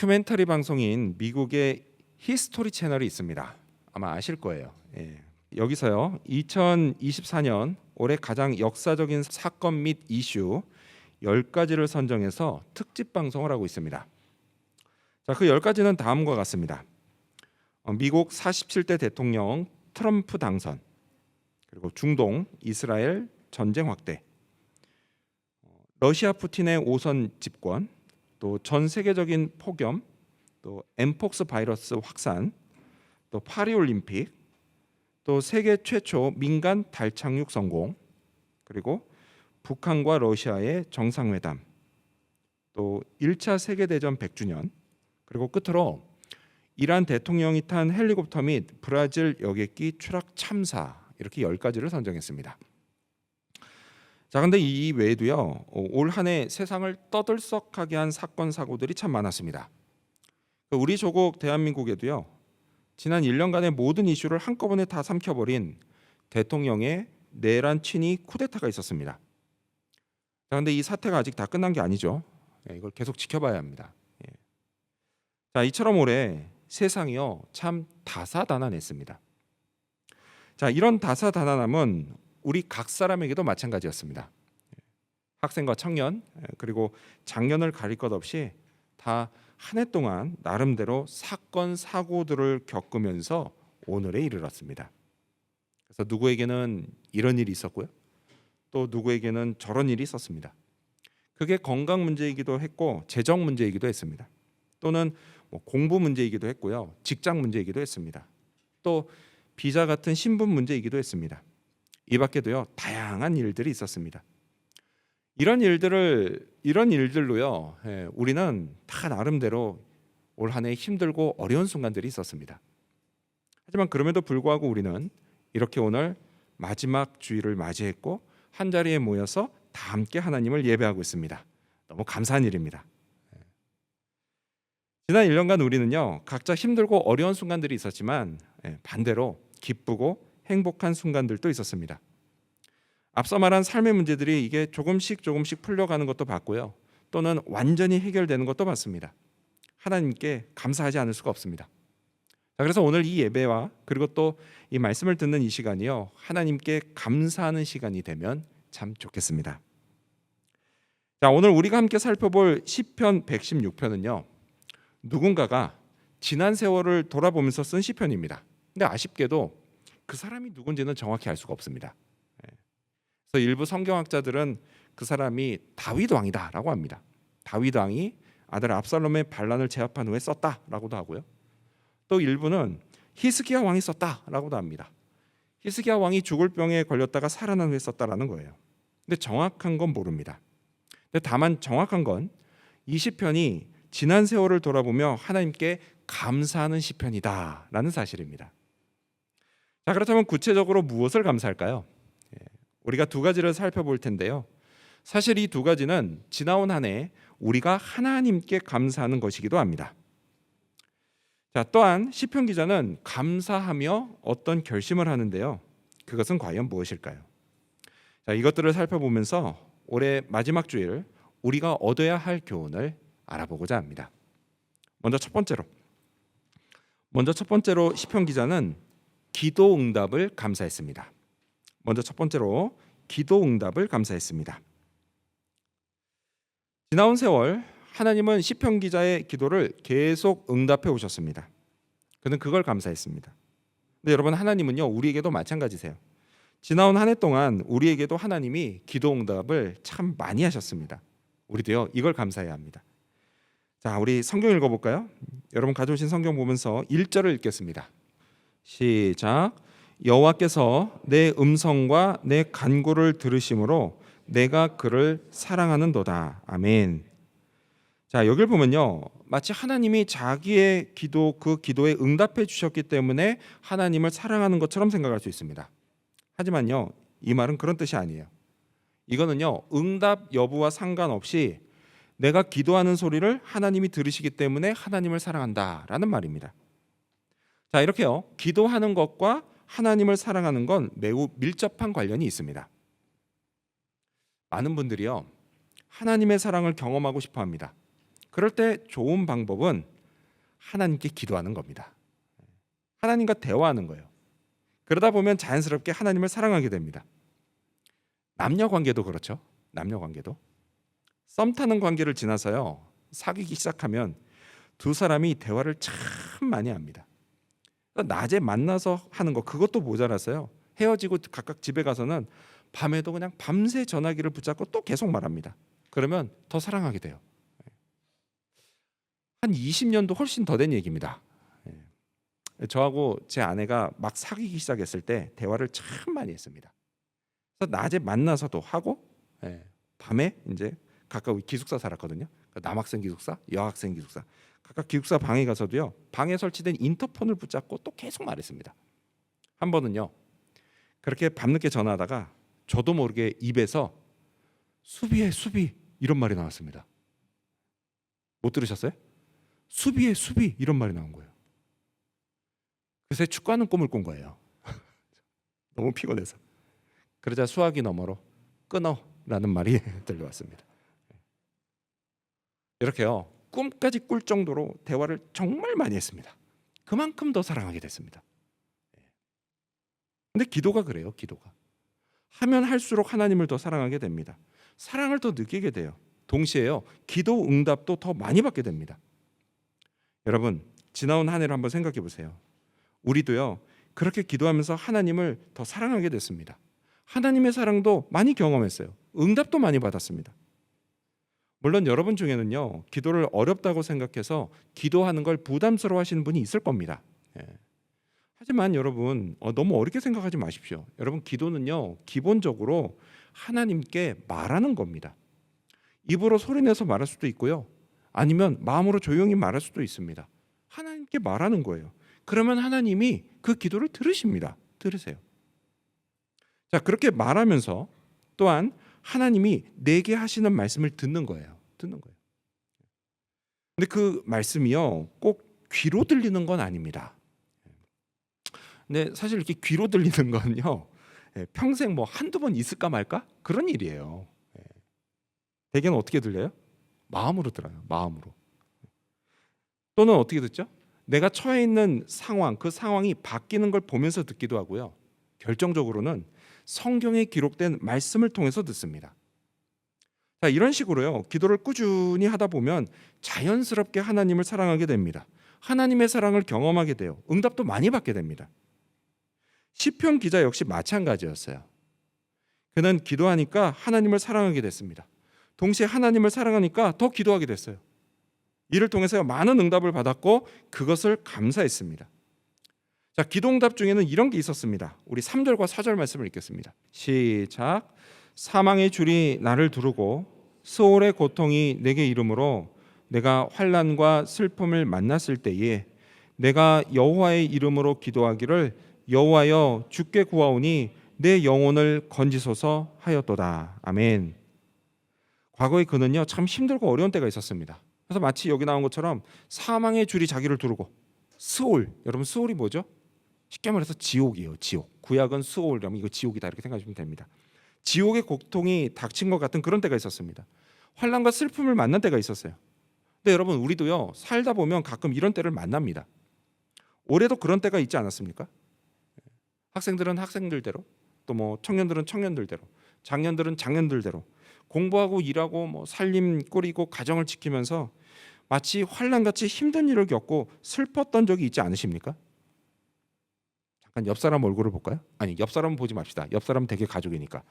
다큐멘터리 방송인 미국의 히스토리 채널이 있습니다. 아마 아실 거예요. 여기서요 2024년 올해 가장 역사적인 사건 및 이슈 10가지를 선정해서 특집 방송을 하고 있습니다. 자, 그 10가지는 다음과 같습니다. 미국 47대 대통령 트럼프 당선, 그리고 중동 이스라엘 전쟁 확대, 러시아 푸틴의 5선 집권, 또 전 세계적인 폭염, 또 엠폭스 바이러스 확산, 또 파리 올림픽, 또 세계 최초 민간 달 착륙 성공, 그리고 북한과 러시아의 정상회담, 또 1차 세계대전 100주년, 그리고 끝으로 이란 대통령이 탄 헬리콥터 및 브라질 여객기 추락 참사, 이렇게 10가지를 선정했습니다. 자, 근데 이 외에도요 올 한 해 세상을 떠들썩하게 한 사건 사고들이 참 많았습니다. 우리 조국 대한민국에도요 지난 1년간의 모든 이슈를 한꺼번에 다 삼켜버린 대통령의 내란 친위 쿠데타가 있었습니다. 자, 근데 이 사태가 아직 다 끝난 게 아니죠. 이걸 계속 지켜봐야 합니다. 자, 이처럼 올해 세상이요 참 다사다난했습니다. 자, 이런 다사다난함은 우리 각 사람에게도 마찬가지였습니다. 학생과 청년, 그리고 장년을 가릴 것 없이 다 한 해 동안 나름대로 사건 사고들을 겪으면서 오늘에 이르렀습니다. 그래서 누구에게는 이런 일이 있었고요, 또 누구에게는 저런 일이 있었습니다. 그게 건강 문제이기도 했고 재정 문제이기도 했습니다. 또는 공부 문제이기도 했고요, 직장 문제이기도 했습니다. 또 비자 같은 신분 문제이기도 했습니다. 이 밖에도요 다양한 일들이 있었습니다. 이런 일들로요 우리는 다 나름대로 올 한 해 힘들고 어려운 순간들이 있었습니다. 하지만 그럼에도 불구하고 우리는 이렇게 오늘 마지막 주일을 맞이했고 한 자리에 모여서 다 함께 하나님을 예배하고 있습니다. 너무 감사한 일입니다. 지난 1년간 우리는요 각자 힘들고 어려운 순간들이 있었지만 반대로 기쁘고 행복한 순간들도 있었습니다. 앞서 말한 삶의 문제들이 이게 조금씩 풀려가는 것도 봤고요, 또는 완전히 해결되는 것도 봤습니다. 하나님께 감사하지 않을 수가 없습니다. 자, 그래서 오늘 이 예배와 그리고 또 이 말씀을 듣는 이 시간이요 하나님께 감사하는 시간이 되면 참 좋겠습니다. 자, 오늘 우리가 함께 살펴볼 시편 116편은요 누군가가 지난 세월을 돌아보면서 쓴 시편입니다. 근데 아쉽게도 그 사람이 누군지는 정확히 알 수가 없습니다. 그래서 일부 성경학자들은 그 사람이 다윗 왕이다라고 합니다. 다윗 왕이 아들 압살롬의 반란을 제압한 후에 썼다라고도 하고요, 또 일부는 히스기야 왕이 썼다라고도 합니다. 히스기야 왕이 죽을 병에 걸렸다가 살아난 후에 썼다라는 거예요. 근데 정확한 건 모릅니다. 근데 다만 정확한 건 이 시편이 지난 세월을 돌아보며 하나님께 감사하는 시편이다라는 사실입니다. 자, 그렇다면 구체적으로 무엇을 감사할까요? 우리가 두 가지를 살펴볼 텐데요. 사실 이 두 가지는 지나온 한 해 우리가 하나님께 감사하는 것이기도 합니다. 자, 또한 시편 기자는 감사하며 어떤 결심을 하는데요. 그것은 과연 무엇일까요? 자, 이것들을 살펴보면서 올해 마지막 주일 우리가 얻어야 할 교훈을 알아보고자 합니다. 먼저 첫 번째로 시편 기자는 기도 응답을 감사했습니다. 지나온 세월 하나님은 시편 기자의 기도를 계속 응답해 오셨습니다. 그는 그걸 감사했습니다. 근데 여러분, 하나님은요 우리에게도 마찬가지세요. 지나온 한 해 동안 우리에게도 하나님이 기도 응답을 참 많이 하셨습니다. 우리도요 이걸 감사해야 합니다. 자, 우리 성경 읽어볼까요? 여러분 가져오신 성경 보면서 1절을 읽겠습니다. 시작. 여호와께서 내 음성과 내 간구를 들으심으로 내가 그를 사랑하는도다. 아멘. 자, 여기를 보면요 마치 하나님이 자기의 기도, 그 기도에 응답해 주셨기 때문에 하나님을 사랑하는 것처럼 생각할 수 있습니다. 하지만요 이 말은 그런 뜻이 아니에요. 이거는요 응답 여부와 상관없이 내가 기도하는 소리를 하나님이 들으시기 때문에 하나님을 사랑한다라는 말입니다. 자, 이렇게요 기도하는 것과 하나님을 사랑하는 건 매우 밀접한 관련이 있습니다. 많은 분들이요 하나님의 사랑을 경험하고 싶어 합니다. 그럴 때 좋은 방법은 하나님께 기도하는 겁니다. 하나님과 대화하는 거예요. 그러다 보면 자연스럽게 하나님을 사랑하게 됩니다. 남녀 관계도 그렇죠. 남녀 관계도 썸 타는 관계를 지나서요, 사귀기 시작하면 두 사람이 대화를 참 많이 합니다. 낮에 만나서 하는 거 그것도 모자라서요, 헤어지고 각각 집에 가서는 밤에도 그냥 밤새 전화기를 붙잡고 또 계속 말합니다. 그러면 더 사랑하게 돼요. 한 20년도 훨씬 더 된 얘기입니다. 저하고 제 아내가 막 사귀기 시작했을 때 대화를 참 많이 했습니다. 그래서 낮에 만나서도 하고, 밤에 이제 각각 기숙사 살았거든요. 남학생 기숙사, 여학생 기숙사, 각각 기숙사 방에 가서도요, 방에 설치된 인터폰을 붙잡고 또 계속 말했습니다. 한 번은요, 그렇게 밤늦게 전화하다가 저도 모르게 입에서 수비해 수비 이런 말이 나왔습니다. 못 들으셨어요? 수비해 수비 이런 말이 나온 거예요. 그새 축구하는 꿈을 꾼 거예요. 너무 피곤해서. 그러자 수화기 너머로 끊어라는 말이 들려왔습니다. 이렇게요, 꿈까지 꿀 정도로 대화를 정말 많이 했습니다. 그만큼 더 사랑하게 됐습니다. 근데 기도가 그래요. 기도가 하면 할수록 하나님을 더 사랑하게 됩니다. 사랑을 더 느끼게 돼요. 동시에요, 기도 응답도 더 많이 받게 됩니다. 여러분, 지나온 한 해를 한번 생각해 보세요. 우리도요, 그렇게 기도하면서 하나님을 더 사랑하게 됐습니다. 하나님의 사랑도 많이 경험했어요. 응답도 많이 받았습니다. 물론 여러분 중에는요, 기도를 어렵다고 생각해서 기도하는 걸 부담스러워 하시는 분이 있을 겁니다. 하지만 여러분, 너무 어렵게 생각하지 마십시오. 여러분, 기도는요, 기본적으로 하나님께 말하는 겁니다. 입으로 소리내서 말할 수도 있고요, 아니면 마음으로 조용히 말할 수도 있습니다. 하나님께 말하는 거예요. 그러면 하나님이 그 기도를 들으십니다. 들으세요. 자, 그렇게 말하면서 또한 하나님이 내게 하시는 말씀을 듣는 거예요. 듣는 거예요. 근데 그 말씀이요, 꼭 귀로 들리는 건 아닙니다. 근데 사실 이렇게 귀로 들리는 건요, 평생 뭐 한두 번 있을까 말까 그런 일이에요. 대개는 어떻게 들려요? 마음으로 들어요. 마음으로. 또는 어떻게 듣죠? 내가 처해 있는 상황, 그 상황이 바뀌는 걸 보면서 듣기도 하고요, 결정적으로는 성경에 기록된 말씀을 통해서 듣습니다. 자, 이런 식으로요, 기도를 꾸준히 하다 보면 자연스럽게 하나님을 사랑하게 됩니다. 하나님의 사랑을 경험하게 돼요. 응답도 많이 받게 됩니다. 시편 기자 역시 마찬가지였어요. 그는 기도하니까 하나님을 사랑하게 됐습니다. 동시에 하나님을 사랑하니까 더 기도하게 됐어요. 이를 통해서 많은 응답을 받았고 그것을 감사했습니다. 자, 기도 응답 중에는 이런 게 있었습니다. 우리 3절과 4절 말씀을 읽겠습니다. 시작. 사망의 줄이 나를 두르고 스올의 고통이 내게 이르므로 내가 환난과 슬픔을 만났을 때에 내가 여호와의 이름으로 기도하기를 여호와여 주께 구하오니 내 영혼을 건지소서 하였도다. 아멘. 과거에 그는요, 참 힘들고 어려운 때가 있었습니다. 그래서 마치 여기 나온 것처럼 사망의 줄이 자기를 두르고, 스올, 여러분 스올이 뭐죠? 쉽게 말해서 지옥이에요. 지옥. 구약은 스올이라면 이거 지옥이다 이렇게 생각하시면 됩니다. 지옥의 고통이 닥친 것 같은 그런 때가 있었습니다. 환난과 슬픔을 만난 때가 있었어요. 근데 여러분, 우리도요, 살다 보면 가끔 이런 때를 만납니다. 올해도 그런 때가 있지 않았습니까? 학생들은 학생들대로, 또 뭐 청년들은 청년들대로, 장년들은 장년들대로 공부하고 일하고 뭐 살림 꾸리고 가정을 지키면서 마치 환난같이 힘든 일을 겪고 슬펐던 적이 있지 않으십니까? 잠깐 옆 사람 얼굴을 볼까요? 아니, 옆 사람은 보지 맙시다. 옆 사람은 되게 가족이니까.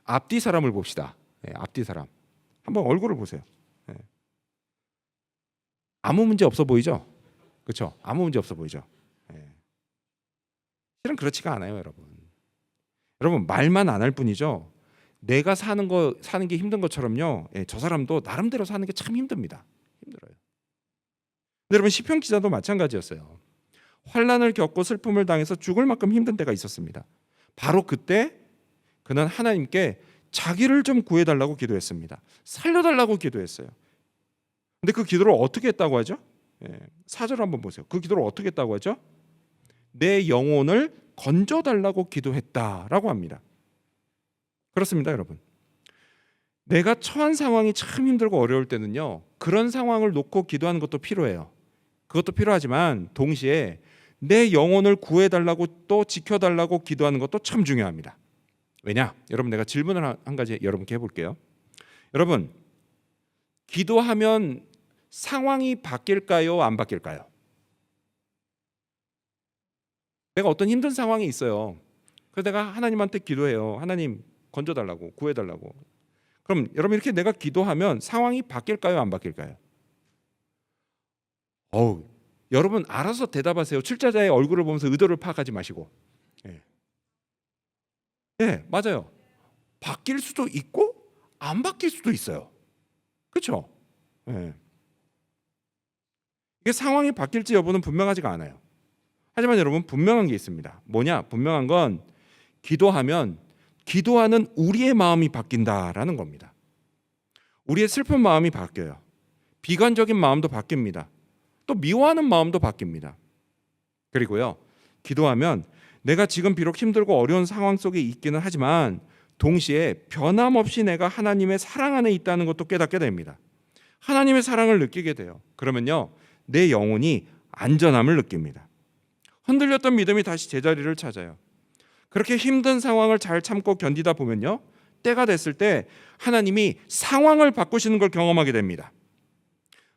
앞뒤 사람을 봅시다. 앞뒤 사람 한번 얼굴을 보세요. 아무 문제 없어 보이죠? 그렇죠? 아무 문제 없어 보이죠? 실은 그렇지가 않아요, 여러분. 여러분, 말만 안 할 뿐이죠. 내가 사는 게 힘든 것처럼요, 저 사람도 나름대로 사는 게 참 힘듭니다. 힘들어요. 근데 여러분, 시편 기자도 마찬가지였어요. 환난을 겪고 슬픔을 당해서 죽을 만큼 힘든 때가 있었습니다. 바로 그때 그는 하나님께 자기를 좀 구해달라고 기도했습니다. 살려달라고 기도했어요. 근데 그 기도를 어떻게 했다고 하죠? 4절 한번 보세요. 그 기도를 어떻게 했다고 하죠? 내 영혼을 건져달라고 기도했다라고 합니다. 그렇습니다, 여러분. 내가 처한 상황이 참 힘들고 어려울 때는요, 그런 상황을 놓고 기도하는 것도 필요해요. 그것도 필요하지만 동시에 내 영혼을 구해달라고 또 지켜달라고 기도하는 것도 참 중요합니다. 왜냐? 여러분, 내가 질문을 한 가지 여러분께 해볼게요. 여러분, 기도하면 상황이 바뀔까요? 안 바뀔까요? 내가 어떤 힘든 상황이 있어요. 그래서 내가 하나님한테 기도해요. 하나님 건져달라고, 구해달라고. 그럼 여러분, 이렇게 내가 기도하면 상황이 바뀔까요? 안 바뀔까요? 여러분 알아서 대답하세요. 출제자의 얼굴을 보면서 의도를 파악하지 마시고. 네, 맞아요. 바뀔 수도 있고 안 바뀔 수도 있어요. 그렇죠? 이게 상황이 바뀔지 여부는 분명하지가 않아요. 하지만 여러분, 분명한 게 있습니다. 뭐냐? 분명한 건 기도하면 기도하는 우리의 마음이 바뀐다라는 겁니다. 우리의 슬픈 마음이 바뀌어요. 비관적인 마음도 바뀝니다. 또 미워하는 마음도 바뀝니다. 그리고요, 기도하면 내가 지금 비록 힘들고 어려운 상황 속에 있기는 하지만 동시에 변함없이 내가 하나님의 사랑 안에 있다는 것도 깨닫게 됩니다. 하나님의 사랑을 느끼게 돼요. 그러면요, 내 영혼이 안전함을 느낍니다. 흔들렸던 믿음이 다시 제자리를 찾아요. 그렇게 힘든 상황을 잘 참고 견디다 보면요, 때가 됐을 때 하나님이 상황을 바꾸시는 걸 경험하게 됩니다.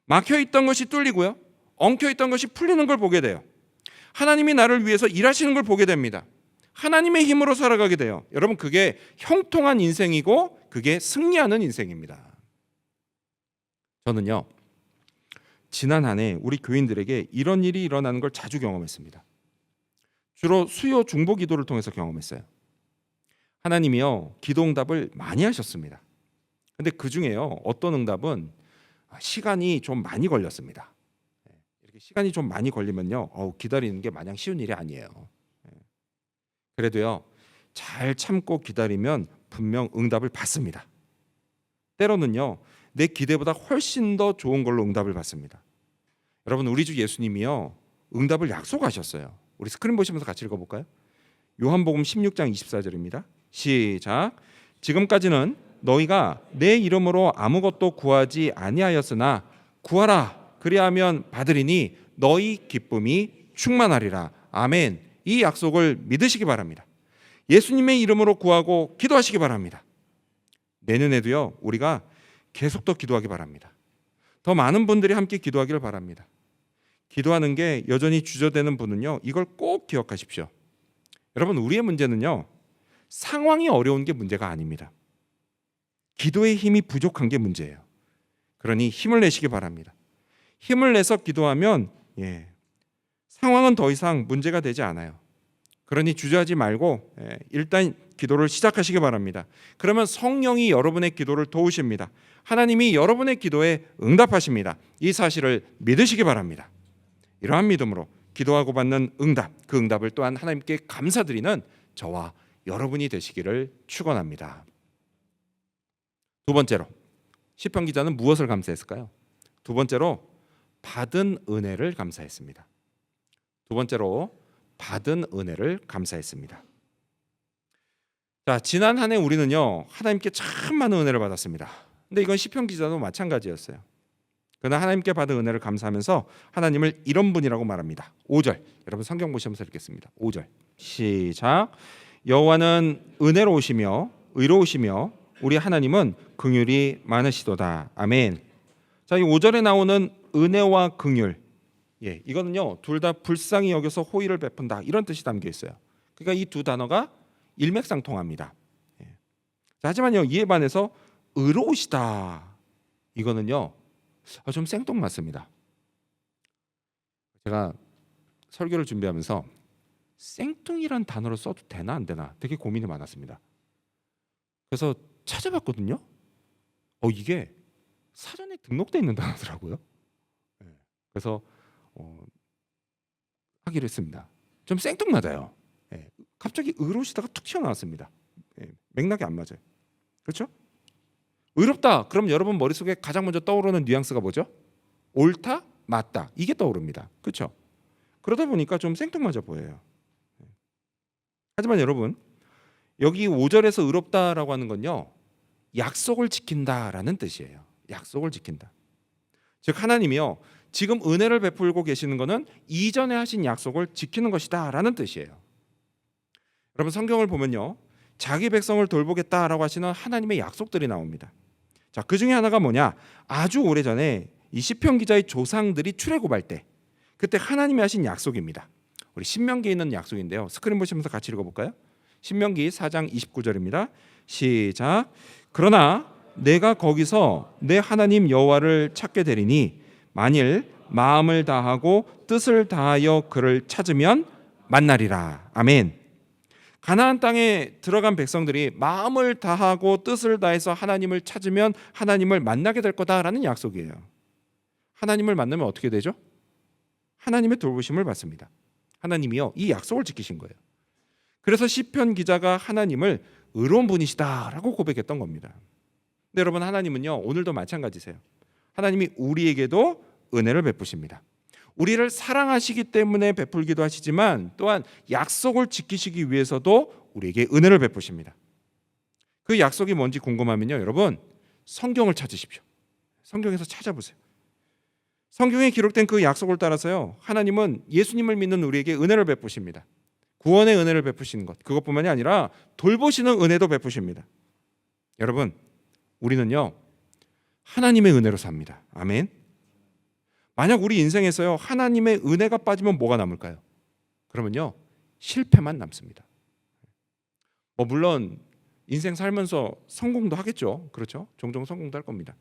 막혀있던 것이 뚫리고요, 엉켜있던 것이 풀리는 걸 보게 돼요. 하나님이 나를 위해서 일하시는 걸 보게 됩니다. 하나님의 힘으로 살아가게 돼요. 여러분, 그게 형통한 인생이고 그게 승리하는 인생입니다. 저는요, 지난 한 해 우리 교인들에게 이런 일이 일어나는 걸 자주 경험했습니다. 주로 수요 중보 기도를 통해서 경험했어요. 하나님이요, 기도 응답을 많이 하셨습니다. 근데 그 중에요, 어떤 응답은 시간이 좀 많이 걸렸습니다. 이렇게 시간이 좀 많이 걸리면요, 기다리는 게 마냥 쉬운 일이 아니에요. 그래도요, 잘 참고 기다리면 분명 응답을 받습니다. 때로는요, 내 기대보다 훨씬 더 좋은 걸로 응답을 받습니다. 여러분, 우리 주 예수님이요, 응답을 약속하셨어요. 우리 스크린 보시면서 같이 읽어볼까요? 요한복음 16장 24절입니다. 시작. 지금까지는 너희가 내 이름으로 아무것도 구하지 아니하였으나 구하라, 그리하면 받으리니 너희 기쁨이 충만하리라. 아멘. 이 약속을 믿으시기 바랍니다. 예수님의 이름으로 구하고 기도하시기 바랍니다. 내년에도요, 우리가 계속 더 기도하기 바랍니다. 더 많은 분들이 함께 기도하기를 바랍니다. 기도하는 게 여전히 주저되는 분은요, 이걸 꼭 기억하십시오. 여러분, 우리의 문제는요, 상황이 어려운 게 문제가 아닙니다. 기도의 힘이 부족한 게 문제예요. 그러니 힘을 내시기 바랍니다. 힘을 내서 기도하면 상황은 더 이상 문제가 되지 않아요. 그러니 주저하지 말고 일단 기도를 시작하시기 바랍니다. 그러면 성령이 여러분의 기도를 도우십니다. 하나님이 여러분의 기도에 응답하십니다. 이 사실을 믿으시기 바랍니다. 이러한 믿음으로 기도하고 받는 응답, 그 응답을 또한 하나님께 감사드리는 저와 여러분이 되시기를 축원합니다. 두 번째로, 시편 기자는 무엇을 감사했을까요? 두 번째로, 받은 은혜를 감사했습니다. 두 번째로, 받은 은혜를 감사했습니다. 자, 지난 한 해 우리는요, 하나님께 참 많은 은혜를 받았습니다. 근데 이건 시편 기자도 마찬가지였어요. 그러나 하나님께 받은 은혜를 감사하면서 하나님을 이런 분이라고 말합니다. 5절, 여러분 성경 보시면서 읽겠습니다. 5절 시작. 여호와는 은혜로우시며 의로우시며 우리 하나님은 긍휼이 많으시도다. 아멘. 자, 이 5절에 나오는 은혜와 긍휼, 이거는요, 둘 다 불쌍히 여겨서 호의를 베푼다, 이런 뜻이 담겨 있어요. 그러니까 이 두 단어가 일맥상통합니다. 자, 하지만요, 이에 반해서 의로우시다, 이거는요, 좀 생뚱맞습니다. 제가 설교를 준비하면서 생뚱이란 단어를 써도 되나 안 되나 되게 고민이 많았습니다. 그래서 찾아봤거든요. 이게 사전에 등록되어 있는 단어더라고요. 그래서 하기로 했습니다. 좀 생뚱맞아요. 갑자기 의로우시다가 툭 튀어나왔습니다. 맥락이 안 맞아요. 그렇죠? 의롭다, 그럼 여러분 머릿속에 가장 먼저 떠오르는 뉘앙스가 뭐죠? 옳다, 맞다, 이게 떠오릅니다. 그렇죠? 그러다 보니까 좀 생뚱맞아 보여요. 하지만 여러분, 여기 5절에서 의롭다라고 하는 건요, 약속을 지킨다라는 뜻이에요. 약속을 지킨다. 즉 하나님이요, 지금 은혜를 베풀고 계시는 것은 이전에 하신 약속을 지키는 것이다라는 뜻이에요. 여러분 성경을 보면요, 자기 백성을 돌보겠다라고 하시는 하나님의 약속들이 나옵니다. 자, 그 중에 하나가 뭐냐? 아주 오래전에 이 시편 기자의 조상들이 출애굽할 때 그때 하나님이 하신 약속입니다. 우리 신명기에 있는 약속인데요. 스크린 보시면서 같이 읽어볼까요? 신명기 4장 29절입니다. 시작. 그러나 내가 거기서 내 하나님 여호와를 찾게 되리니 만일 마음을 다하고 뜻을 다하여 그를 찾으면 만나리라. 아멘. 가나안 땅에 들어간 백성들이 마음을 다하고 뜻을 다해서 하나님을 찾으면 하나님을 만나게 될 거다라는 약속이에요. 하나님을 만나면 어떻게 되죠? 하나님의 돌보심을 받습니다. 하나님이요, 이 약속을 지키신 거예요. 그래서 시편 기자가 하나님을 의로운 분이시다라고 고백했던 겁니다. 근데 여러분 하나님은요, 오늘도 마찬가지세요. 하나님이 우리에게도 은혜를 베푸십니다. 우리를 사랑하시기 때문에 베풀기도 하시지만 또한 약속을 지키시기 위해서도 우리에게 은혜를 베푸십니다. 그 약속이 뭔지 궁금하면요, 여러분 성경을 찾으십시오. 성경에서 찾아보세요. 성경에 기록된 그 약속을 따라서요, 하나님은 예수님을 믿는 우리에게 은혜를 베푸십니다. 구원의 은혜를 베푸시는 것, 그것뿐만이 아니라 돌보시는 은혜도 베푸십니다. 여러분 우리는요 하나님의 은혜로 삽니다. 아멘. 만약 우리 인생에서요 하나님의 은혜가 빠지면 뭐가 남을까요? 그러면요 실패만 남습니다. 물론 인생 살면서 성공도 하겠죠. 그렇죠? 종종 성공도 할 겁니다.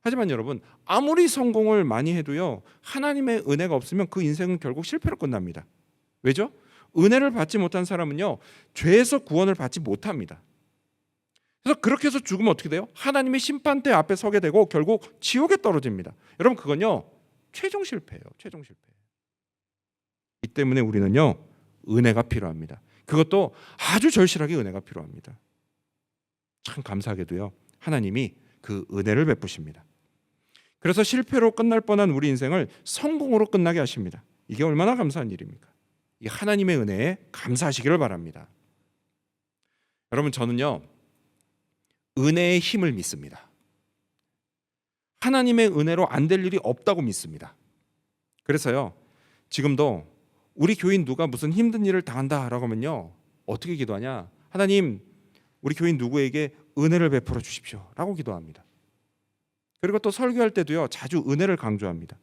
하지만 여러분 아무리 성공을 많이 해도요 하나님의 은혜가 없으면 그 인생은 결국 실패로 끝납니다. 왜죠? 은혜를 받지 못한 사람은요 죄에서 구원을 받지 못합니다. 그래서 그렇게 해서 죽으면 어떻게 돼요? 하나님의 심판대 앞에 서게 되고 결국 지옥에 떨어집니다. 여러분 그건요 최종 실패예요. 최종 실패. 이 때문에 우리는요 은혜가 필요합니다. 그것도 아주 절실하게 은혜가 필요합니다. 참 감사하게도요 하나님이 그 은혜를 베푸십니다. 그래서 실패로 끝날 뻔한 우리 인생을 성공으로 끝나게 하십니다. 이게 얼마나 감사한 일입니까? 이 하나님의 은혜에 감사하시기를 바랍니다. 여러분 저는요 은혜의 힘을 믿습니다. 하나님의 은혜로 안 될 일이 없다고 믿습니다. 그래서요 지금도 우리 교인 누가 무슨 힘든 일을 당한다라고 하면요 어떻게 기도하냐? 하나님 우리 교인 누구에게 은혜를 베풀어 주십시오 라고 기도합니다. 그리고 또 설교할 때도요 자주 은혜를 강조합니다.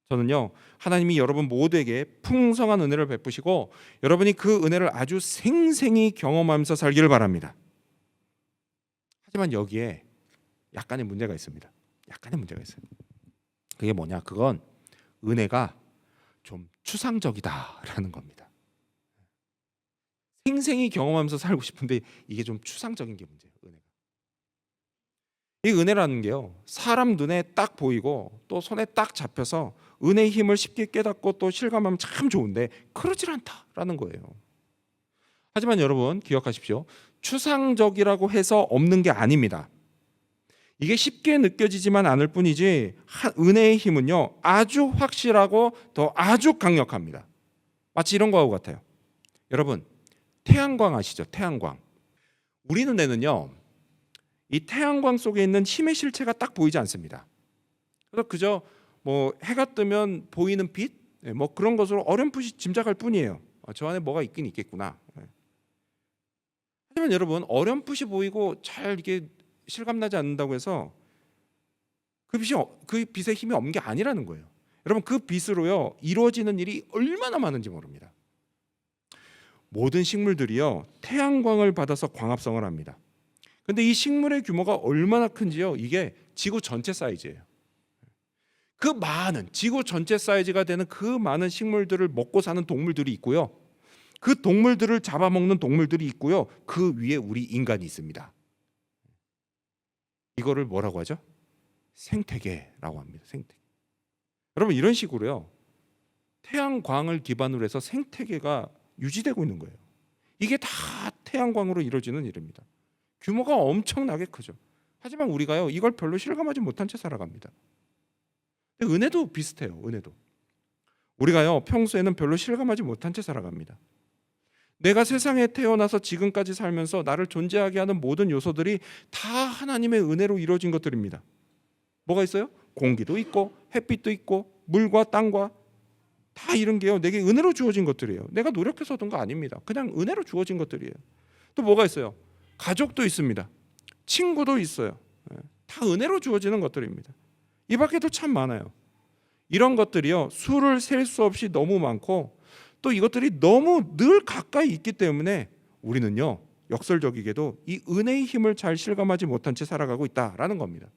저는요 하나님이 여러분 모두에게 풍성한 은혜를 베푸시고 여러분이 그 은혜를 아주 생생히 경험하면서 살기를 바랍니다. 하지만 여기에 약간의 문제가 있습니다. 약간의 문제가 있어요. 그게 뭐냐? 그건 은혜가 좀 추상적이다라는 겁니다. 생생히 경험하면서 살고 싶은데 이게 좀 추상적인 게 문제예요. 은혜가. 이 은혜라는 게요 사람 눈에 딱 보이고 또 손에 딱 잡혀서 은혜의 힘을 쉽게 깨닫고 또 실감하면 참 좋은데 그러질 않다라는 거예요. 하지만 여러분 기억하십시오. 추상적이라고 해서 없는 게 아닙니다. 이게 쉽게 느껴지지만 않을 뿐이지 은혜의 힘은요 아주 확실하고 더 아주 강력합니다. 마치 이런 거하고 같아요. 여러분 태양광 아시죠? 태양광. 우리 눈에는요 이 태양광 속에 있는 힘의 실체가 딱 보이지 않습니다. 그래서 그저 해가 뜨면 보이는 빛 그런 것으로 어렴풋이 짐작할 뿐이에요. 저 안에 뭐가 있긴 있겠구나. 하지만 여러분 어렴풋이 보이고 잘 이게 실감나지 않는다고 해서 그 빛의 힘이 없는 게 아니라는 거예요. 여러분 그 빛으로요 이루어지는 일이 얼마나 많은지 모릅니다. 모든 식물들이요 태양광을 받아서 광합성을 합니다. 근데 이 식물의 규모가 얼마나 큰지요 이게 지구 전체 사이즈예요. 그 많은 지구 전체 사이즈가 되는 그 많은 식물들을 먹고 사는 동물들이 있고요. 그 동물들을 잡아먹는 동물들이 있고요. 그 위에 우리 인간이 있습니다. 이거를 뭐라고 하죠? 생태계라고 합니다. 생태계. 여러분 이런 식으로요. 태양광을 기반으로 해서 생태계가 유지되고 있는 거예요. 이게 다 태양광으로 이루어지는 일입니다. 규모가 엄청나게 크죠. 하지만 우리가요 이걸 별로 실감하지 못한 채 살아갑니다. 근데 은혜도 비슷해요. 은혜도 우리가요 평소에는 별로 실감하지 못한 채 살아갑니다. 내가 세상에 태어나서 지금까지 살면서 나를 존재하게 하는 모든 요소들이 다 하나님의 은혜로 이루어진 것들입니다. 뭐가 있어요? 공기도 있고 햇빛도 있고 물과 땅과 다 이런 게요, 내게 은혜로 주어진 것들이에요. 내가 노력해서 얻은 거 아닙니다. 그냥 은혜로 주어진 것들이에요. 또 뭐가 있어요? 가족도 있습니다. 친구도 있어요. 다 은혜로 주어지는 것들입니다. 이 밖에도 참 많아요. 이런 것들이요, 수를 셀 수 없이 너무 많고, 또 이것들이 너무 늘 가까이 있기 때문에 우리는요, 역설적이게도 이 은혜의 힘을 잘 실감하지 못한 채 살아가고 있다라는 겁니다.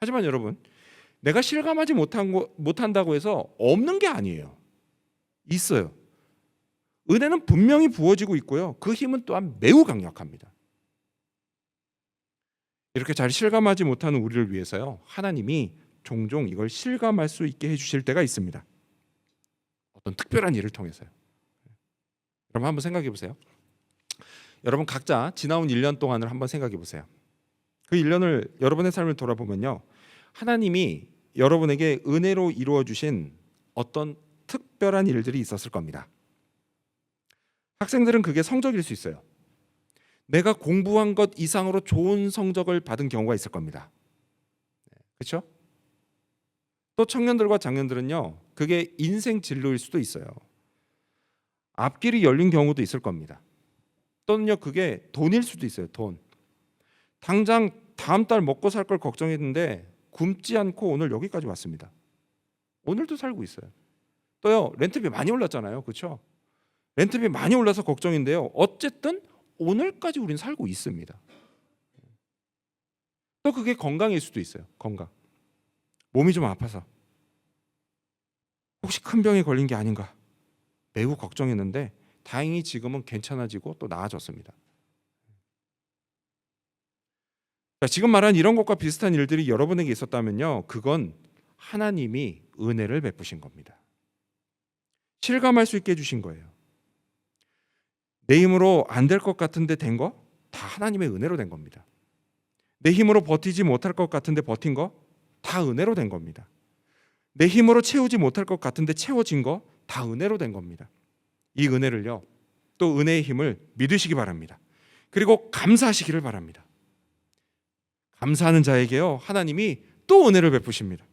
하지만 여러분, 내가 실감하지 못한다고 해서 없는 게 아니에요. 있어요. 은혜는 분명히 부어지고 있고요, 그 힘은 또한 매우 강력합니다. 이렇게 잘 실감하지 못하는 우리를 위해서요, 하나님이 종종 이걸 실감할 수 있게 해주실 때가 있습니다. 어떤 특별한 일을 통해서요. 여러분 한번 생각해 보세요. 여러분 각자 지나온 1년 동안을 한번 생각해 보세요. 그 1년을 여러분의 삶을 돌아보면요, 하나님이 여러분에게 은혜로 이루어 주신 어떤 특별한 일들이 있었을 겁니다. 학생들은 그게 성적일 수 있어요. 내가 공부한 것 이상으로 좋은 성적을 받은 경우가 있을 겁니다. 그렇죠? 또 청년들과 장년들은요, 그게 인생 진로일 수도 있어요. 앞길이 열린 경우도 있을 겁니다. 또는요, 그게 돈일 수도 있어요. 돈. 당장 다음 달 먹고 살 걸 걱정했는데 굶지 않고 오늘 여기까지 왔습니다. 오늘도 살고 있어요. 또요, 렌트비 많이 올랐잖아요. 그렇죠? 렌트비 많이 올라서 걱정인데요, 어쨌든 오늘까지 우리는 살고 있습니다. 또 그게 건강일 수도 있어요. 건강. 몸이 좀 아파서 혹시 큰 병에 걸린 게 아닌가 매우 걱정했는데 다행히 지금은 괜찮아지고 또 나아졌습니다. 자, 지금 말한 이런 것과 비슷한 일들이 여러분에게 있었다면요, 그건 하나님이 은혜를 베푸신 겁니다. 실감할 수 있게 해주신 거예요. 내 힘으로 안 될 것 같은데 된 거 다 하나님의 은혜로 된 겁니다. 내 힘으로 버티지 못할 것 같은데 버틴 거 다 은혜로 된 겁니다. 내 힘으로 채우지 못할 것 같은데 채워진 거 다 은혜로 된 겁니다. 이 은혜를요, 또 은혜의 힘을 믿으시기 바랍니다. 그리고 감사하시기를 바랍니다. 감사하는 자에게요, 하나님이 또 은혜를 베푸십니다.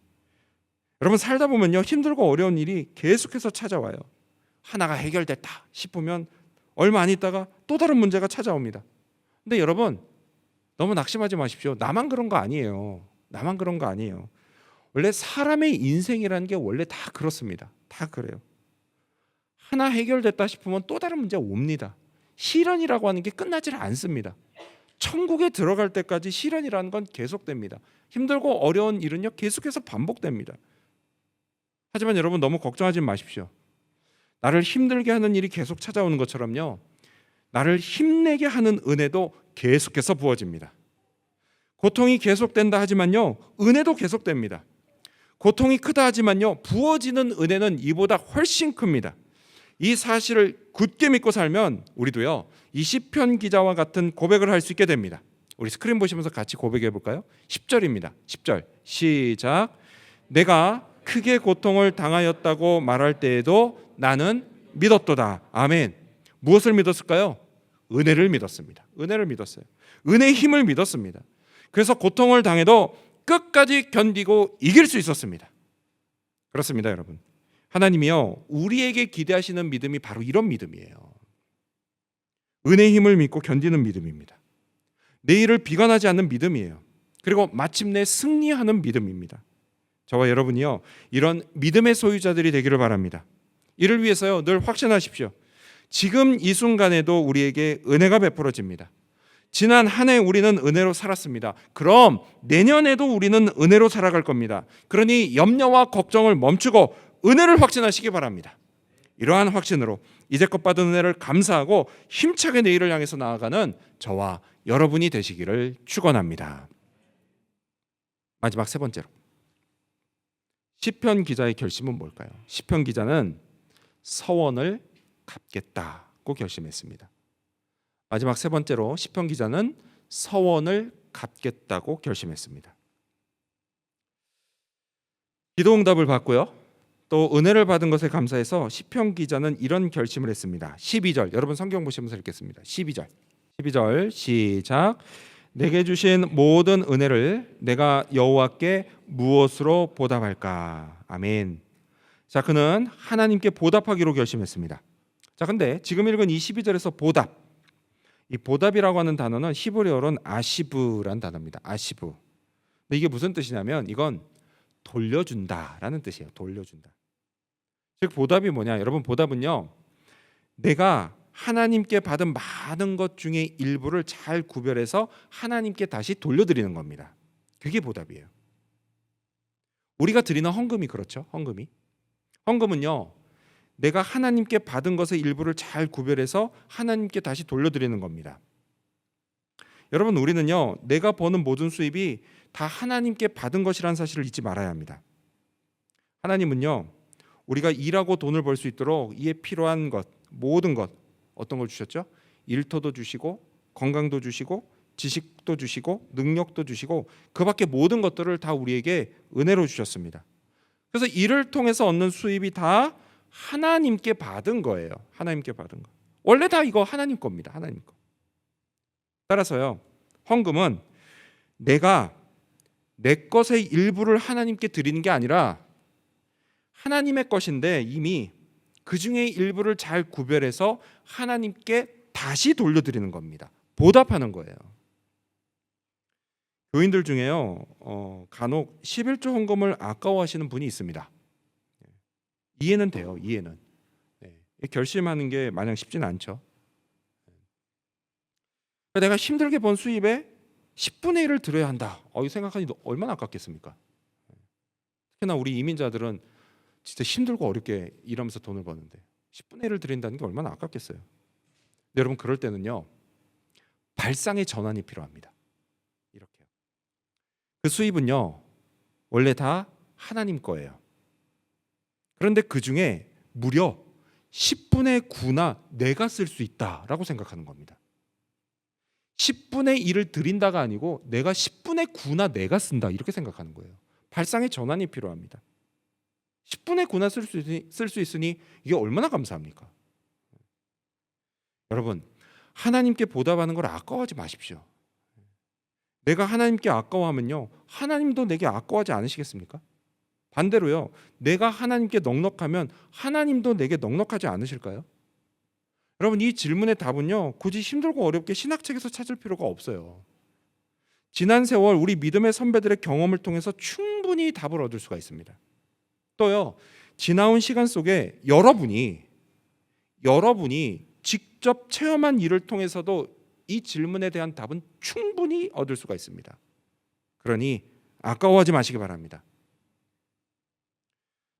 여러분 살다 보면요, 힘들고 어려운 일이 계속해서 찾아와요. 하나가 해결됐다 싶으면 얼마 안 있다가 또 다른 문제가 찾아옵니다. 근데 여러분 너무 낙심하지 마십시오. 나만 그런 거 아니에요. 나만 그런 거 아니에요. 원래 사람의 인생이라는 게 원래 다 그렇습니다. 다 그래요. 하나 해결됐다 싶으면 또 다른 문제가 옵니다. 시련이라고 하는 게 끝나질 않습니다. 천국에 들어갈 때까지 시련이라는 건 계속됩니다. 힘들고 어려운 일은요, 계속해서 반복됩니다. 하지만 여러분 너무 걱정하지 마십시오. 나를 힘들게 하는 일이 계속 찾아오는 것처럼요, 나를 힘내게 하는 은혜도 계속해서 부어집니다. 고통이 계속된다 하지만요, 은혜도 계속됩니다. 고통이 크다 하지만요, 부어지는 은혜는 이보다 훨씬 큽니다. 이 사실을 굳게 믿고 살면 우리도요, 이 시편 기자와 같은 고백을 할 수 있게 됩니다. 우리 스크린 보시면서 같이 고백해 볼까요? 10절입니다. 10절 시작. 내가 크게 고통을 당하였다고 말할 때에도 나는 믿었도다. 아멘. 무엇을 믿었을까요? 은혜를 믿었습니다. 은혜를 믿었어요. 은혜의 힘을 믿었습니다. 그래서 고통을 당해도 끝까지 견디고 이길 수 있었습니다. 그렇습니다, 여러분. 하나님이요, 우리에게 기대하시는 믿음이 바로 이런 믿음이에요. 은혜의 힘을 믿고 견디는 믿음입니다. 내일을 비관하지 않는 믿음이에요. 그리고 마침내 승리하는 믿음입니다. 저와 여러분이요, 이런 믿음의 소유자들이 되기를 바랍니다. 이를 위해서요, 늘 확신하십시오. 지금 이 순간에도 우리에게 은혜가 베풀어집니다. 지난 한 해 우리는 은혜로 살았습니다. 그럼 내년에도 우리는 은혜로 살아갈 겁니다. 그러니 염려와 걱정을 멈추고 은혜를 확신하시기 바랍니다. 이러한 확신으로 이제껏 받은 은혜를 감사하고 힘차게 내일을 향해서 나아가는 저와 여러분이 되시기를 축원합니다. 마지막 세 번째로, 시편 기자의 결심은 뭘까요? 시편 기자는 서원을 갚겠다고 결심했습니다. 마지막 세 번째로, 시편 기자는 서원을 갚겠다고 결심했습니다. 기도응답을 받고요, 또 은혜를 받은 것에 감사해서 시편 기자는 이런 결심을 했습니다. 12절, 여러분 성경 보시면서 읽겠습니다. 12절 시작. 내게 주신 모든 은혜를 내가 여호와께 무엇으로 보답할까? 아멘. 자, 그는 하나님께 보답하기로 결심했습니다. 자, 근데 지금 읽은 이 12절에서 보답, 이 보답이라고 하는 단어는 히브리어로는 아시브라는 단어입니다. 아시브. 근데 이게 무슨 뜻이냐면 이건 돌려준다라는 뜻이에요. 돌려준다. 즉 보답이 뭐냐? 여러분, 보답은요, 내가 하나님께 받은 많은 것 중에 일부를 잘 구별해서 하나님께 다시 돌려드리는 겁니다. 그게 보답이에요. 우리가 드리는 헌금이 그렇죠. 헌금은요, 내가 하나님께 받은 것의 일부를 잘 구별해서 하나님께 다시 돌려드리는 겁니다. 여러분, 우리는요, 내가 버는 모든 수입이 다 하나님께 받은 것이라는 사실을 잊지 말아야 합니다. 하나님은요, 우리가 일하고 돈을 벌 수 있도록 이에 필요한 것, 모든 것, 어떤 걸 주셨죠? 일터도 주시고 건강도 주시고 지식도 주시고 능력도 주시고 그 밖에 모든 것들을 다 우리에게 은혜로 주셨습니다. 그래서 이를 통해서 얻는 수입이 다 하나님께 받은 거예요. 하나님께 받은 거. 원래 다 이거 하나님 겁니다. 하나님 거. 따라서요, 헌금은 내가 내 것의 일부를 하나님께 드리는 게 아니라 하나님의 것인데 이미 그 중에 일부를 잘 구별해서 하나님께 다시 돌려드리는 겁니다. 보답하는 거예요. 교인들 중에요, 간혹 11조 헌금을 아까워하시는 분이 있습니다. 이해는 돼요. 이해는. 결심하는 게 마냥 쉽지는 않죠. 내가 힘들게 번 수입의 10분의 1을 드려야 한다. 이 생각하니 얼마나 아깝겠습니까? 특히나 우리 이민자들은 진짜 힘들고 어렵게 일하면서 돈을 버는데 10분의 1을 드린다는 게 얼마나 아깝겠어요. 근데 여러분, 그럴 때는요, 발상의 전환이 필요합니다. 이렇게요. 그 수입은요, 원래 다 하나님 거예요. 그런데 그 중에 무려 10분의 9나 내가 쓸 수 있다라고 생각하는 겁니다. 10분의 1을 드린다가 아니고 내가 10분의 9나 내가 쓴다, 이렇게 생각하는 거예요. 발상의 전환이 필요합니다. 10분의 9나 쓸 수 있으니 이게 얼마나 감사합니까? 여러분, 하나님께 보답하는 걸 아까워하지 마십시오. 내가 하나님께 아까워하면요, 하나님도 내게 아까워하지 않으시겠습니까? 반대로요, 내가 하나님께 넉넉하면 하나님도 내게 넉넉하지 않으실까요? 여러분, 이 질문의 답은요, 굳이 힘들고 어렵게 신학책에서 찾을 필요가 없어요. 지난 세월 우리 믿음의 선배들의 경험을 통해서 충분히 답을 얻을 수가 있습니다. 또요, 지나온 시간 속에 여러분이 직접 체험한 일을 통해서도 이 질문에 대한 답은 충분히 얻을 수가 있습니다. 그러니 아까워하지 마시기 바랍니다.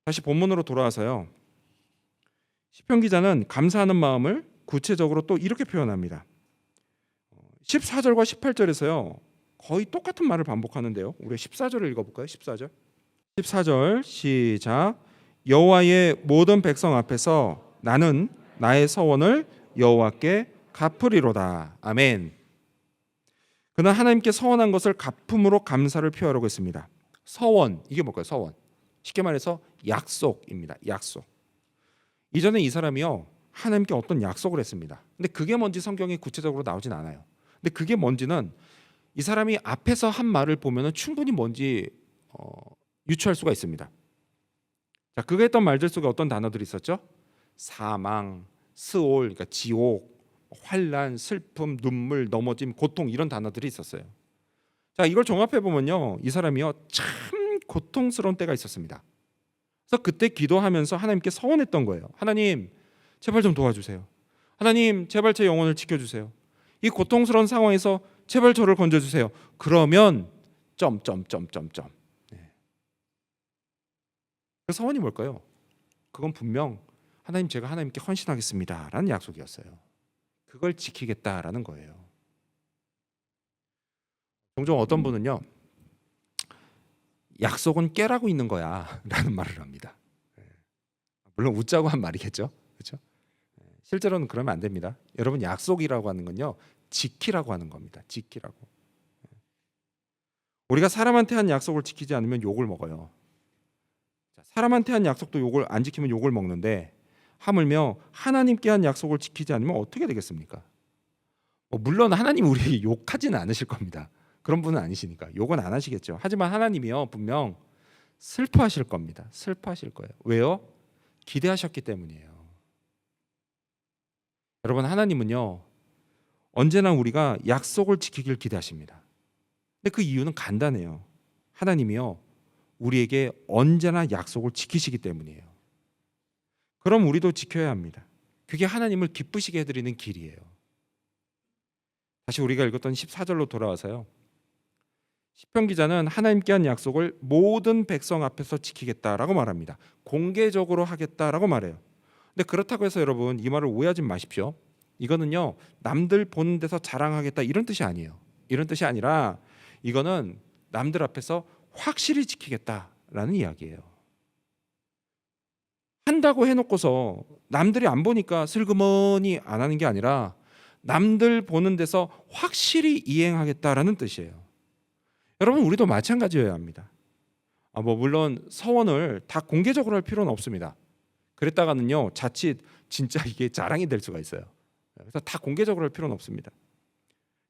다시 본문으로 돌아와서요, 시편 기자는 감사하는 마음을 구체적으로 또 이렇게 표현합니다. 14절과 18절에서요 거의 똑같은 말을 반복하는데요, 우리 14절을 읽어볼까요? 14절 시작. 여호와의 모든 백성 앞에서 나는 나의 서원을 여호와께 갚으리로다. 아멘. 그는 하나님께 서원한 것을 갚음으로 감사를 표하려고 했습니다. 서원, 이게 뭘까요? 서원. 쉽게 말해서 약속입니다. 약속. 이전에 이 사람이요, 하나님께 어떤 약속을 했습니다. 근데 그게 뭔지 성경에 구체적으로 나오진 않아요. 근데 그게 뭔지는 이 사람이 앞에서 한 말을 보면 충분히 뭔지 유추할 수가 있습니다. 자, 그가 했던 말들 속에 어떤 단어들이 있었죠? 사망, 스올, 그러니까 지옥, 환난, 슬픔, 눈물, 넘어짐, 고통, 이런 단어들이 있었어요. 자, 이걸 종합해 보면요, 이 사람이요 참 고통스러운 때가 있었습니다. 그래서 그때 기도하면서 하나님께 서원했던 거예요. 하나님, 제발 좀 도와주세요. 하나님, 제발 제 영혼을 지켜주세요. 이 고통스러운 상황에서 제발 저를 건져주세요. 그러면 그 서원이 뭘까요? 그건 분명 하나님, 제가 하나님께 헌신하겠습니다 라는 약속이었어요. 그걸 지키겠다라는 거예요. 종종 어떤 분은요, 약속은 깨라고 있는 거야 라는 말을 합니다. 물론 웃자고 한 말이겠죠, 그렇죠? 실제로는 그러면 안 됩니다. 여러분, 약속이라고 하는 건요, 지키라고 하는 겁니다. 지키라고. 우리가 사람한테 한 약속을 지키지 않으면 욕을 먹어요. 사람한테 한 약속도 욕을 안 지키면 욕을 먹는데, 하물며 하나님께 한 약속을 지키지 않으면 어떻게 되겠습니까? 물론 하나님 우리 욕하지는 않으실 겁니다. 그런 분은 아니시니까 욕은 안 하시겠죠. 하지만 하나님이요 분명 슬퍼하실 겁니다. 슬퍼하실 거예요. 왜요? 기대하셨기 때문이에요. 여러분, 하나님은요 언제나 우리가 약속을 지키길 기대하십니다. 근데 그 이유는 간단해요. 하나님이요 우리에게 언제나 약속을 지키시기 때문이에요. 그럼 우리도 지켜야 합니다. 그게 하나님을 기쁘시게 해드리는 길이에요. 다시 우리가 읽었던 14절로 돌아와서요. 시편 기자는 하나님께 한 약속을 모든 백성 앞에서 지키겠다라고 말합니다. 공개적으로 하겠다라고 말해요. 근데 그렇다고 해서 여러분 이 말을 오해하지 마십시오. 이거는요 남들 보는 데서 자랑하겠다 이런 뜻이 아니에요. 이런 뜻이 아니라 이거는 남들 앞에서 확실히 지키겠다라는 이야기예요. 한다고 해놓고서 남들이 안 보니까 슬그머니 안 하는 게 아니라 남들 보는 데서 확실히 이행하겠다라는 뜻이에요. 여러분, 우리도 마찬가지여야 합니다. 물론 서원을 다 공개적으로 할 필요는 없습니다. 그랬다가는요 자칫 진짜 이게 자랑이 될 수가 있어요. 그래서 다 공개적으로 할 필요는 없습니다.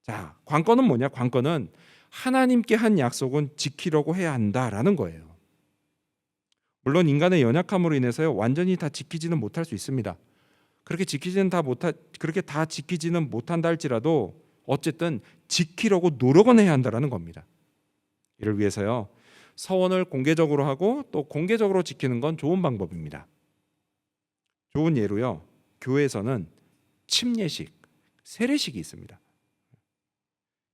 자, 관건은 뭐냐? 관건은 하나님께 한 약속은 지키려고 해야 한다라는 거예요. 물론 인간의 연약함으로 인해서요 완전히 다 지키지는 못할 수 있습니다. 그렇게 다 지키지는 못한다 할지라도 어쨌든 지키려고 노력은 해야 한다라는 겁니다. 이를 위해서요 서원을 공개적으로 하고 또 공개적으로 지키는 건 좋은 방법입니다. 좋은 예로요 교회에서는 침례식, 세례식이 있습니다.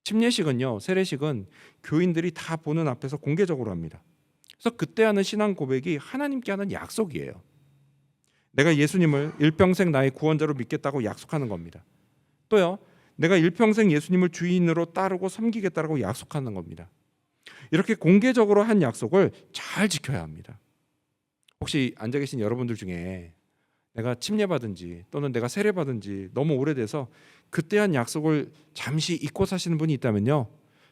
침례식은요 세례식은 교인들이 다 보는 앞에서 공개적으로 합니다. 그래서 그때 하는 신앙 고백이 하나님께 하는 약속이에요. 내가 예수님을 일평생 나의 구원자로 믿겠다고 약속하는 겁니다. 또요 내가 일평생 예수님을 주인으로 따르고 섬기겠다고 약속하는 겁니다. 이렇게 공개적으로 한 약속을 잘 지켜야 합니다. 혹시 앉아 계신 여러분들 중에 내가 침례받은 지 또는 내가 세례받은 지 너무 오래돼서 그때 한 약속을 잠시 잊고 사시는 분이 있다면요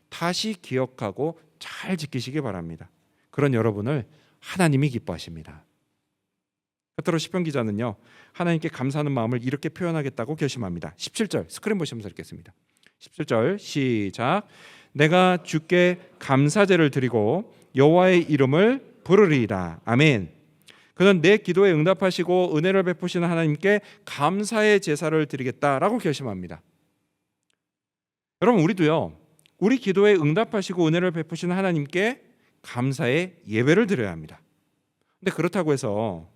다시 기억하고 잘 지키시기 바랍니다. 그런 여러분을 하나님이 기뻐하십니다. 끝으로 시편 기자는요 하나님께 감사하는 마음을 이렇게 표현하겠다고 결심합니다. 17절 스크린 보시면서 읽겠습니다. 17절 시작. 내가 주께 감사제를 드리고 여호와의 이름을 부르리이다. 아멘. 그는 내 기도에 응답하시고 은혜를 베푸시는 하나님께 감사의 제사를 드리겠다라고 결심합니다. 여러분, 우리도요 우리 기도에 응답하시고 은혜를 베푸시는 하나님께 감사의 예배를 드려야 합니다. 근데 그렇다고 해서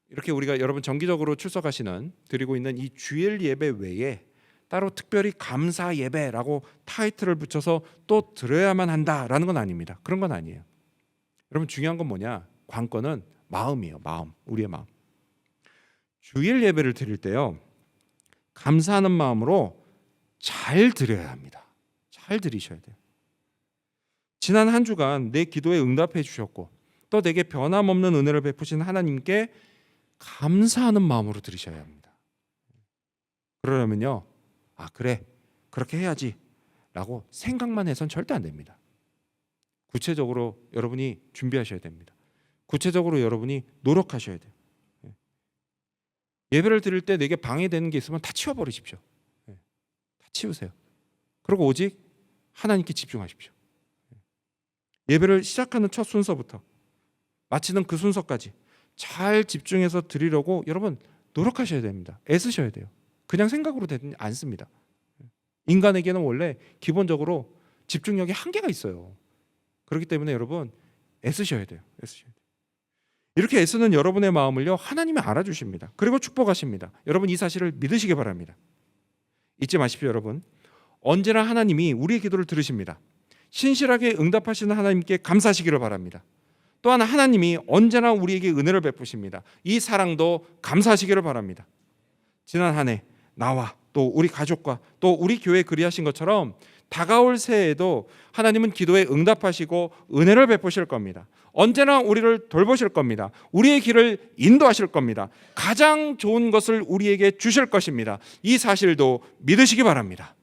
이렇게 우리가 여러분 정기적으로 출석하시는 드리고 있는 이 주일 예배 외에 따로 특별히 감사 예배라고 타이틀을 붙여서 또 드려야만 한다라는 건 아닙니다. 그런 건 아니에요. 여러분, 중요한 건 뭐냐? 관건은 마음이에요. 마음, 우리의 마음. 주일 예배를 드릴 때요 감사하는 마음으로 잘 드려야 합니다. 잘 드리셔야 돼요. 지난 한 주간 내 기도에 응답해 주셨고 또 내게 변함없는 은혜를 베푸신 하나님께 감사하는 마음으로 드리셔야 합니다. 그러려면요 그래 그렇게 해야지 라고 생각만 해선 절대 안 됩니다. 구체적으로 여러분이 준비하셔야 됩니다. 구체적으로 여러분이 노력하셔야 돼요. 예배를 드릴 때 내게 방해되는 게 있으면 다 치워버리십시오. 다 치우세요. 그리고 오직 하나님께 집중하십시오. 예배를 시작하는 첫 순서부터 마치는 그 순서까지 잘 집중해서 드리려고 여러분 노력하셔야 됩니다. 애쓰셔야 돼요. 그냥 생각으로 되지 않습니다. 인간에게는 원래 기본적으로 집중력에 한계가 있어요. 그렇기 때문에 여러분 애쓰셔야 돼요. 애쓰셔야 돼요. 이렇게 애쓰는 여러분의 마음을요 하나님이 알아주십니다. 그리고 축복하십니다. 여러분 이 사실을 믿으시기 바랍니다. 잊지 마십시오. 여러분 언제나 하나님이 우리의 기도를 들으십니다. 신실하게 응답하시는 하나님께 감사하시기를 바랍니다. 또한 하나님이 언제나 우리에게 은혜를 베푸십니다. 이 사랑도 감사하시기를 바랍니다. 지난 한 해 나와 또 우리 가족과 또 우리 교회에 그리하신 것처럼 다가올 새해에도 하나님은 기도에 응답하시고 은혜를 베푸실 겁니다. 언제나 우리를 돌보실 겁니다. 우리의 길을 인도하실 겁니다. 가장 좋은 것을 우리에게 주실 것입니다. 이 사실도 믿으시기 바랍니다.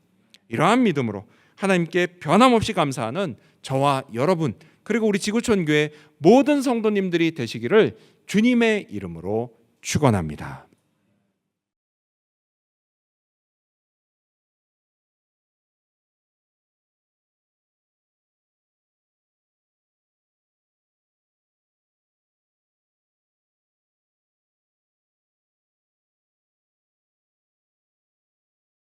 이러한 믿음으로 하나님께 변함없이 감사하는 저와 여러분 그리고 우리 지구촌 교회 모든 성도님들이 되시기를 주님의 이름으로 축원합니다.